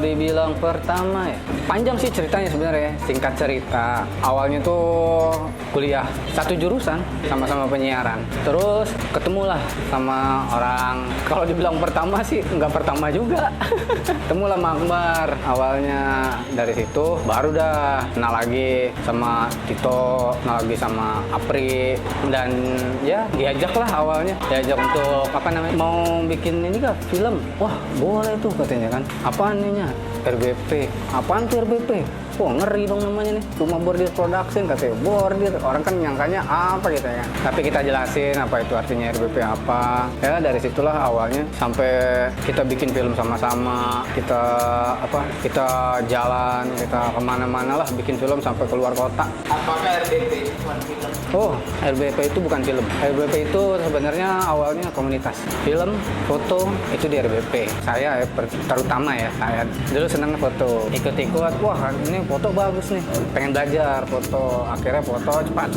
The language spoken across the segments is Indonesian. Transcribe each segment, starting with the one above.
dibilang pertama ya, panjang sih ceritanya sebenarnya. Singkat cerita, awalnya tuh kuliah satu jurusan sama-sama penyiaran. Terus ketemulah sama orang. Kalau dibilang pertama sih nggak pertama juga. Ketemulah sama Akbar. Awalnya dari situ baru dah kenal lagi sama Tito, kenal lagi sama Apri, dan ya diajak lah awalnya. Diajak untuk apa namanya, mau bikin ini kah, film. Wah boleh tuh katanya kan. Apaan ininya? RBP. Apaan tuh RBP? Wah ngeri dong namanya nih, Rumah Bordir Production katanya. Bordir, orang kan nyangkanya apa gitu ya. Tapi kita jelasin apa itu artinya RBP apa. Ya dari situlah awalnya sampai kita bikin film sama-sama. Kita jalan, kita kemana-mana lah bikin film sampai keluar kota. Apakah RBP bukan film? Oh, RBP itu bukan film. RBP itu sebenarnya awalnya komunitas. Film, foto, itu di RBP. Saya terutama ya, saya dulu senang foto. Ikut-ikut, wah ini foto bagus nih. Pengen belajar foto. Akhirnya foto cepat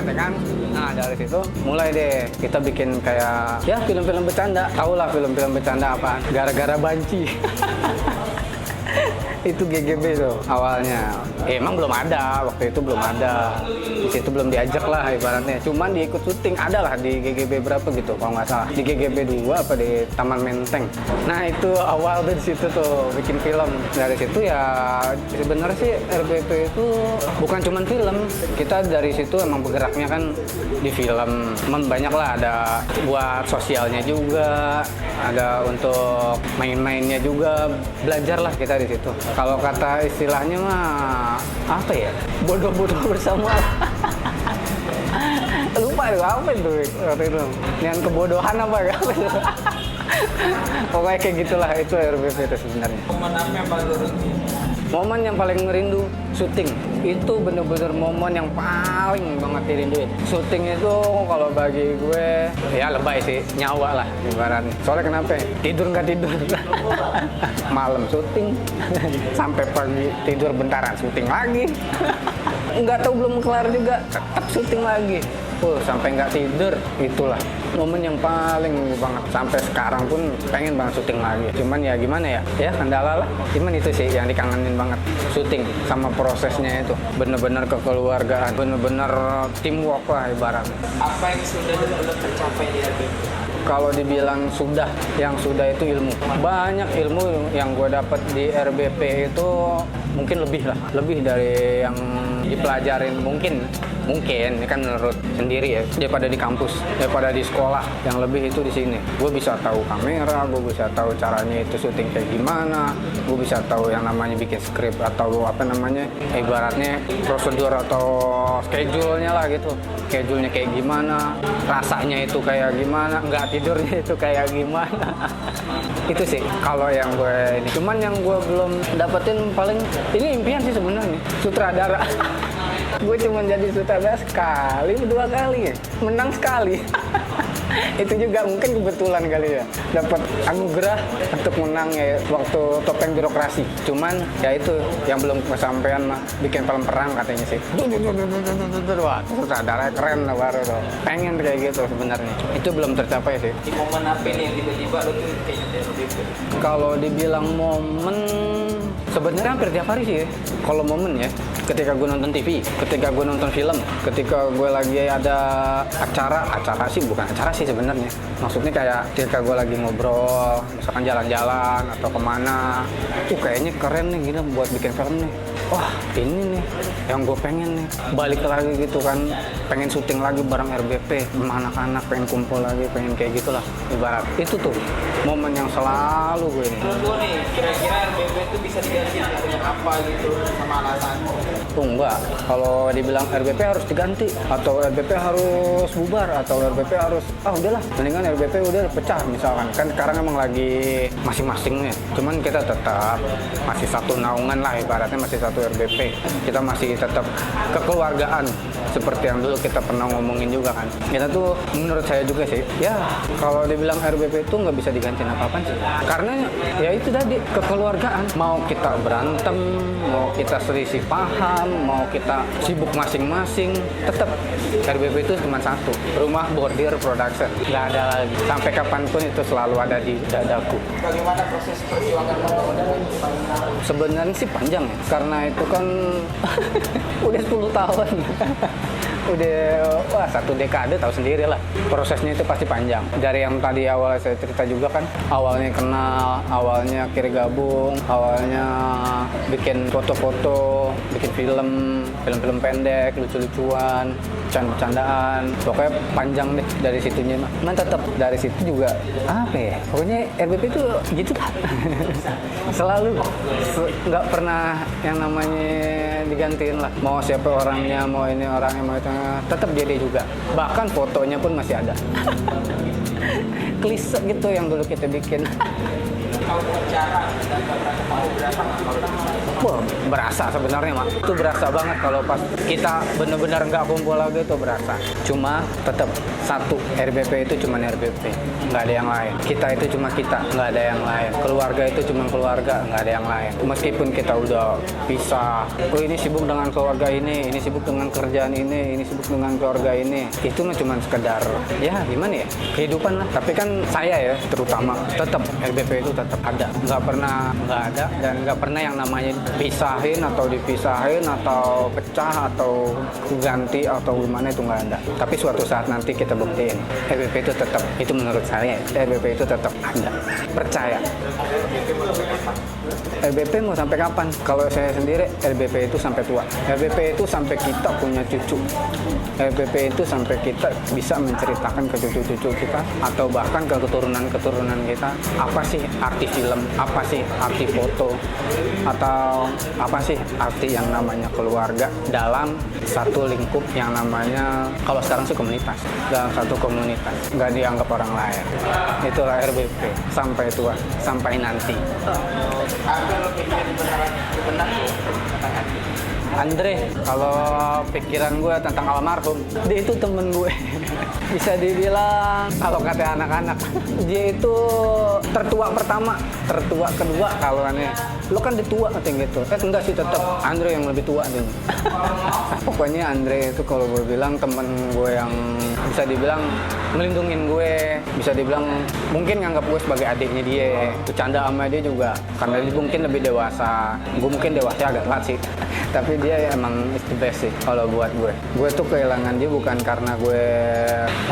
ya kan. Nah, dari situ mulai deh kita bikin kayak ya film-film bercanda. Tahu lah film-film bercanda apa? Gara-gara banci. Itu GGB tuh awalnya. Emang belum ada, waktu itu belum ada. Di situ belum diajak lah ibaratnya. Cuman diikut syuting, ada lah di GGB berapa gitu kalau nggak salah. Di GGB 2 apa di Taman Menteng. Nah itu awal dari situ tuh bikin film. Dari situ ya sebenarnya sih RBP itu bukan cuman film. Kita dari situ emang bergeraknya kan di film. Banyak lah, ada buat sosialnya juga, ada untuk main-mainnya juga. Belajar lah kita di situ. Kalau kata istilahnya mah apa ya? Bodoh-bodoh bersama. Lupa tuh apa itu waktu itu. Yang kebodohan apa ya? Pokoknya kayak gitulah, itu RBP itu sebenarnya. Momen apa yang paling rindu? Momen yang paling ngerindu syuting. Itu bener-bener momen yang paling banget dirinduin. Syuting itu kalau bagi gue ya lebay sih, nyawa lah ibaratnya. Soalnya kenapa? Tidur nggak tidur. Malam syuting sampai pagi, tidur bentaran syuting lagi. Nggak tahu belum kelar juga tetap syuting lagi. Sampai nggak tidur, itulah momen yang paling banget. Sampai sekarang pun pengen banget syuting lagi. Cuman ya gimana ya kendala lah. Cuman itu sih yang dikangenin banget, syuting sama prosesnya itu. Bener-bener kekeluargaan, bener-bener teamwork lah ibaratnya. Apa yang sudah dan belum tercapai di RBP? Kalau dibilang sudah, yang sudah itu ilmu. Banyak ilmu yang gue dapat di RBP itu mungkin lebih dari yang dipelajarin mungkin ini kan menurut sendiri ya, daripada di kampus, daripada di sekolah. Yang lebih itu di sini. Gue bisa tahu kamera, gue bisa tahu caranya itu syuting kayak gimana, gue bisa tahu yang namanya bikin skrip atau apa namanya, ibaratnya prosedur atau schedule-nya lah gitu. Schedule-nya kayak gimana, rasanya itu kayak gimana, nggak tidurnya itu kayak gimana. Itu sih kalau yang gue ini. Cuman yang gue belum dapetin paling ini impian sih sebenarnya, sutradara. Gue cuma jadi sutradara sekali, 2 kali ya, menang sekali. Itu juga mungkin kebetulan kali ya, dapat anugerah untuk menang ya waktu Topeng Birokrasi. Cuman ya itu yang belum kesampaian mah, bikin film perang katanya sih. Wah, sutradara keren lah baru tuh. Pengen kayak gitu sebenarnya. Itu belum tercapai sih. Di momen apa nih yang tiba-tiba lo tuh kayaknya di RBP? Kalau dibilang momen, sebenarnya hampir tiap hari sih ya. Kalau momen ya, ketika gue nonton TV, ketika gue nonton film, ketika gue lagi ada acara sih bukan acara sih sebenarnya. Maksudnya kayak ketika gue lagi ngobrol, misalkan jalan-jalan atau kemana, kayaknya keren nih gini buat bikin film nih. Wah ini nih yang gue pengen nih, balik lagi gitu kan, pengen syuting lagi bareng RBP, sama anak-anak, pengen kumpul lagi, pengen kayak gitulah ibarat. Itu tuh momen yang selalu gue ini. Menurut lo nih, kira-kira RBP itu bisa diganti dengan apa gitu sama alasan? Enggak, kalau dibilang RBP harus diganti atau RBP harus bubar atau RBP harus udahlah mendingan RBP udah pecah misalkan, kan sekarang emang lagi masing-masingnya, cuman kita tetap masih satu naungan lah ibaratnya, masih satu satu RBP. Kita masih tetap kekeluargaan seperti yang dulu kita pernah ngomongin juga kan. Kita tuh menurut saya juga sih, ya kalau dibilang RBP itu nggak bisa digantiin apa-apa sih. Karena ya itu tadi kekeluargaan. Mau kita berantem, mau kita selisih paham, mau kita sibuk masing-masing, tetap RBP itu cuma satu, Rumah Bordir Production. Nggak ada lagi. Sampai kapanpun itu selalu ada di dadaku. Bagaimana proses perjuangan membangun? Sebenarnya sih panjang ya, karena itu kan udah 10 tahun. Udah, wah 1 dekade tahu sendiri lah. Prosesnya itu pasti panjang. Dari yang tadi awal saya cerita juga kan, awalnya kenal, awalnya akhirnya gabung, awalnya bikin foto-foto, bikin film pendek, lucu-lucuan, bercandaan. Pokoknya panjang deh dari situnya. Cuman tetap dari situ juga, apa ya, pokoknya RBP itu gitu lah. Selalu, nggak pernah yang namanya digantiin lah. Mau siapa orangnya, mau ini orangnya, mau itu, tetap jadi juga. Bahkan fotonya pun masih ada. Klise gitu yang dulu kita bikin. Kalau bicara dan berapa Wah, berasa sebenarnya mak. Itu berasa banget kalau pas kita bener-bener nggak kumpul lagi itu berasa. Cuma tetap satu, RBP itu cuma RBP, nggak ada yang lain. Kita itu cuma kita, nggak ada yang lain. Keluarga itu cuma keluarga, nggak ada yang lain. Meskipun kita udah pisah, oh ini sibuk dengan keluarga ini sibuk dengan kerjaan ini sibuk dengan keluarga ini. Itu mah cuma sekedar, ya gimana ya, kehidupan lah. Tapi kan saya ya, terutama tetap RBP itu tetap ada, nggak pernah nggak ada, dan nggak pernah yang namanya pisahin atau dipisahin atau pecah atau ganti atau gimana, itu nggak ada. Tapi suatu saat nanti kita buktiin RBP itu tetap, itu menurut saya RBP itu tetap ada, percaya. RBP mau sampai kapan? Kalau saya sendiri RBP itu sampai tua. RBP itu sampai kita punya cucu. RBP itu sampai kita bisa menceritakan ke cucu-cucu kita atau bahkan ke keturunan-keturunan kita apa sih arti film, apa sih arti foto, atau apa sih arti yang namanya keluarga dalam satu lingkup yang namanya, kalau sekarang sih komunitas, dalam satu komunitas, nggak dianggap orang lain. Itulah RBP sampai tua, sampai nanti. Andre, kalau pikiran gue tentang almarhum, dia itu temen gue. Bisa dibilang, kalau kata anak-anak, dia itu tertua pertama, tertua kedua kalau aneh. Lo kan ditua katanya gitu. Enggak sih, tetap Andre yang lebih tua deh. Pokoknya Andre itu kalau gue bilang temen gue yang bisa dibilang melindungin gue, bisa dibilang mungkin nganggap gue sebagai adiknya dia. Bercanda sama dia juga, karena dia mungkin lebih dewasa. Gue mungkin dewasa agak telat sih. Tapi dia emang is the best sih kalau buat gue. Gue tuh kehilangan dia bukan karena gue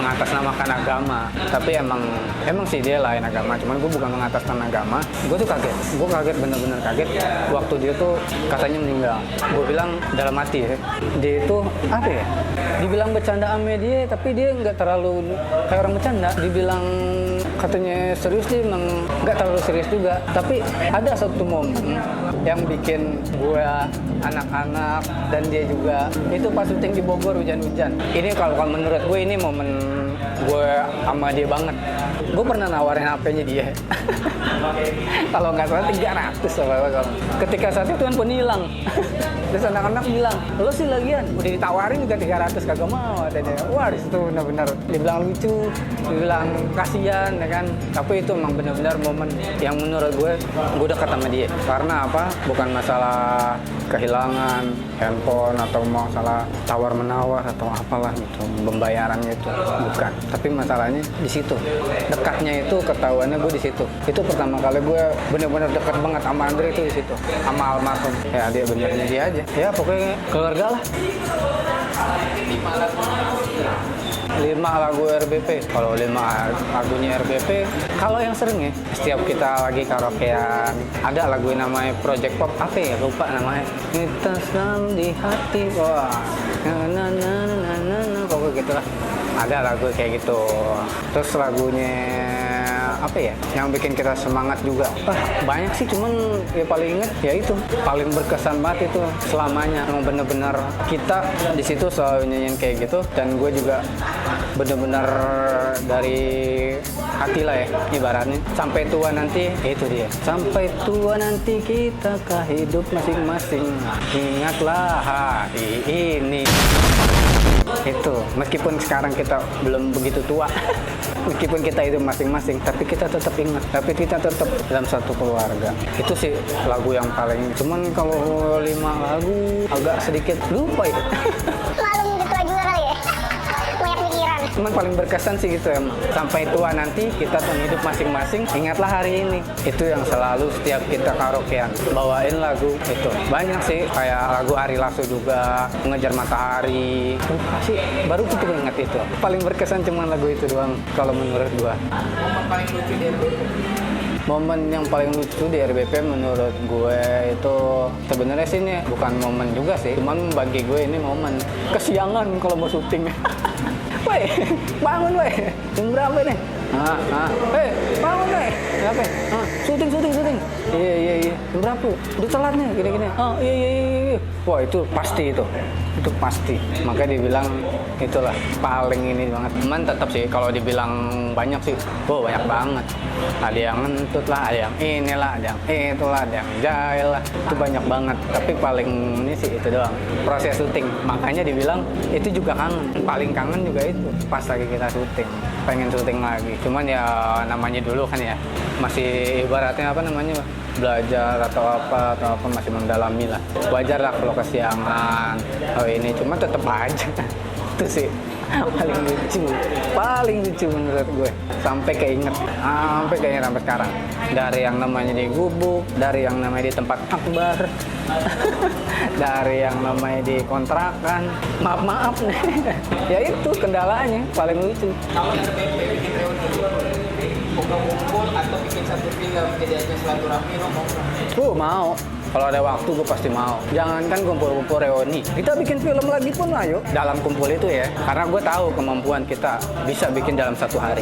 mengatasnamakan agama, tapi emang sih dia lain agama. Cuman gue bukan mengatasnamakan agama. Gue tuh kaget. Gue kaget, bener-bener kaget waktu dia tuh katanya meninggal. Gue bilang dalam hati ya, dia itu apa ya? Dibilang bercanda sama dia, tapi dia nggak terlalu kayak orang bercanda. Dibilang katanya serius, dia emang nggak terlalu serius juga. Tapi ada satu momen yang bikin gue, anak-anak, dan dia juga, itu pas syuting di Bogor hujan-hujan. Ini kalau menurut gue ini momen gue sama dia banget. Gue pernah nawarin HP-nya dia. Kalau nggak salah 300 apa. Ketika saat itu kan pun hilang. Terus anak-anak bilang, lo sih lagian udah ditawarin juga 300 kagak mau katanya. Wah, di situ benar-benar dibilang lucu, dibilang kasihan ya kan. Tapi itu emang benar-benar momen yang menurut gue dekat sama dia. Karena apa? Bukan masalah kehilangan handphone atau masalah tawar-menawar atau apalah gitu, pembayaran gitu, bukan. Tapi masalahnya di situ. Dekatnya itu ketahuannya gue di situ. Itu pertama kali gue benar-benar dekat banget sama Andre itu di situ, sama almarhum. Ya dia benernya dia aja. Ya pokoknya keluarga lah. 5 lagu RBP. Kalau 5 lagunya RBP, kalau yang sering ya, setiap kita lagi karaokean, ada lagu yang namanya Project Pop, apa ya, lupa namanya. Kita senang di hati, wah, pokoknya gitulah. Ada lagu kayak gitu. Terus lagunya apa ya, yang bikin kita semangat juga. Banyak sih, cuman ya paling inget ya itu, paling berkesan banget itu selamanya. Emang bener-bener kita di situ selalu nyanyiin kayak gitu, dan gue juga bener-bener dari hati lah ya, ibaratnya. Sampai tua nanti, itu dia. Sampai tua nanti kita ke hidup masing-masing. Ingatlah hari ini. Itu, meskipun sekarang kita belum begitu tua, meskipun kita hidup masing-masing, tapi kita tetap ingat, tapi kita tetap dalam satu keluarga. Itu sih lagu yang paling, cuman kalau 5 lagu agak sedikit lupa ya. Malu udah tua juga kali ya. Banyak pikiran. Cuman paling berkesan sih gitu emang. Sampai tua nanti kita tuh hidup masing-masing, ingatlah hari ini. Itu yang selalu setiap kita karaokean bawain lagu itu. Banyak sih, kayak lagu Ari Lasso juga, Mengejar Matahari. Pasti baru kita ingat itu. Paling berkesan cuman lagu itu doang kalau menurut gua. Momen paling lucu di RBP. Momen yang paling lucu di RBP menurut gue itu sebenarnya sih ini bukan momen juga sih, cuman bagi gue ini momen kesiangan kalau mau syuting. Woi, bangun woi, jam berapa nih? Bangun woi, kenapa? Syuting. Iya. Jam berapa? Udah telat nih, gini. Iya. Wah itu pasti. Makanya dibilang itulah paling ini banget. Cuman tetap sih kalau dibilang banyak sih, banyak banget. Ada yang ngentut lah, ada yang inilah, ada yang itulah, ada yang jahil lah. Itu banyak banget. Tapi paling ini sih itu doang. Proses syuting. Makanya dibilang itu juga kangen. Paling kangen juga itu pas lagi kita syuting. Pengen syuting lagi. Cuman ya namanya dulu kan ya, masih ibaratnya apa namanya, belajar atau apa masih mendalami lah. Wajar lah kalau kesiangan. Ini cuma tetap aja. Itu sih paling lucu menurut gue. Sampai keinget sampai sekarang. Dari yang namanya di gubuk, dari yang namanya di tempat akbar, dari yang namanya di kontrakan. Maaf nih. Ya itu kendalanya paling lucu. Kalau RBP bikin reuni, kumpul atau bikin satu film jadi aja silaturahmi, mau? Mau. Kalau ada waktu gue pasti mau. Jangankan kumpul-kumpul reuni, kita bikin film lagi pun ayo. Dalam kumpul itu ya, karena gue tahu kemampuan kita bisa bikin dalam 1 hari.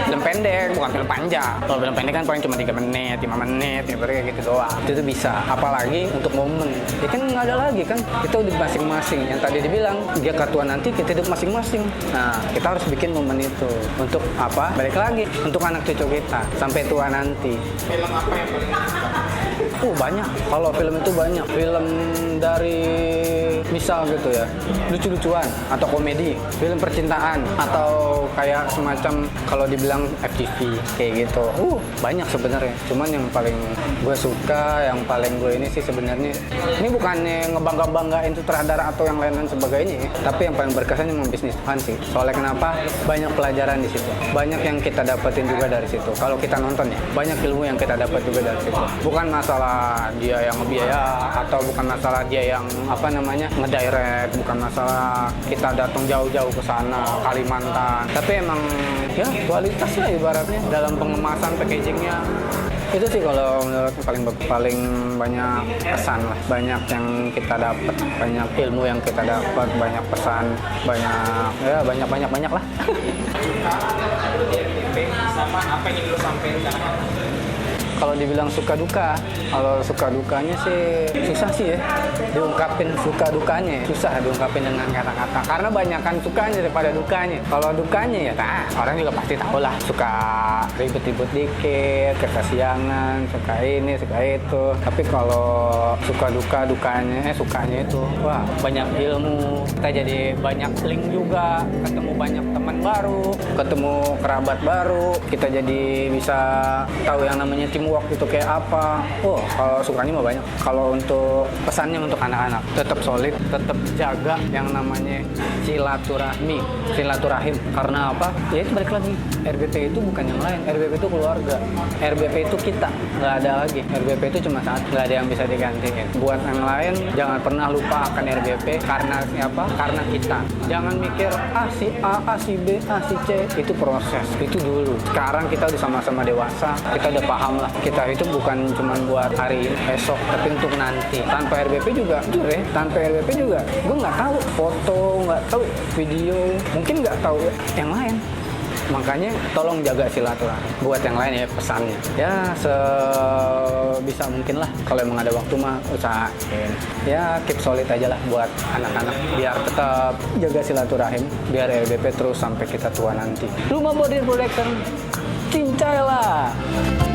Film pendek, bukan film panjang. Kalau film pendek kan paling cuma 3 menit, 5 menit, kayak gitu doang. Itu tuh bisa. Apalagi untuk momen. Ya kan nggak ada lagi kan. Kita udah masing-masing. Yang tadi dibilang, dia tua nanti kita hidup masing-masing. Nah, kita harus bikin momen itu. Untuk apa? Balik lagi. Untuk anak cucu kita. Sampai tua nanti. Film apa yang paling suka? Banyak. Kalau film itu banyak. Film dari misal gitu ya, lucu-lucuan atau komedi, film percintaan atau kayak semacam kalau dibilang FTV kayak gitu. Banyak sebenarnya. Cuman yang paling gue suka, yang paling gue ini sih sebenarnya, ini bukannya ngebangga-banggain sutradara atau yang lain-lain sebagainya ya, tapi yang paling berkesan yang bisnis fan sih. Soalnya kenapa? Banyak pelajaran di situ. Banyak yang kita dapetin juga dari situ. Kalau kita nonton ya, banyak ilmu yang kita dapat juga dari situ. Bukan masalah dia yang ngebiaya atau bukan masalah dia yang apa namanya ngedirect, bukan masalah kita datang jauh-jauh ke sana Kalimantan, tapi emang ya kualitas lah ibaratnya dalam pengemasan packagingnya. Itu sih kalau menurut paling banyak pesan lah, banyak yang kita dapat, banyak ilmu yang kita dapat, banyak pesan, banyak lah. Suka di RBP sama apa yang ingin lo sampaikan? Kalau dibilang suka duka, kalau suka dukanya sih susah sih ya diungkapin. Suka dukanya susah diungkapin dengan kata-kata karena banyakan sukanya daripada dukanya. Kalau dukanya ya orang juga pasti tahu lah, suka ribet-ribet dikit, kekasiangan, suka ini suka itu. Tapi kalau suka dukanya itu banyak ilmu, kita jadi banyak link juga, ketemu banyak teman baru, ketemu kerabat baru, kita jadi bisa tahu yang namanya teamwork itu kayak apa. Kalau sukanya mah banyak. Kalau untuk pesannya untuk anak-anak, tetap solid, tetap jaga yang namanya silaturahim. Karena apa? Ya itu balik lagi. RBP itu bukan yang lain. RBP itu keluarga. RBP itu kita. Nggak ada lagi. RBP itu cuma satu. Nggak ada yang bisa digantiin. Buat yang lain, jangan pernah lupa akan RBP. Karena siapa? Karena kita. Jangan mikir si A, si B, si C. Itu proses. Itu dulu. Sekarang kita udah sama-sama dewasa. Kita udah paham lah. Kita itu bukan cuma buat hari ini, esok, tapi untuk nanti. Tanpa RBP juga, jujur ya, tanpa RBP juga, gue nggak tahu foto, nggak tahu video, mungkin nggak tahu yang lain. Makanya tolong jaga silaturahim. Buat yang lain ya pesannya. Ya sebisa mungkin lah. Kalau emang ada waktu mah usahain. Ya keep solid aja lah buat anak-anak. Biar tetap jaga silaturahim. Biar LBP terus sampai kita tua nanti. Rumah Bordir Production, cincailah!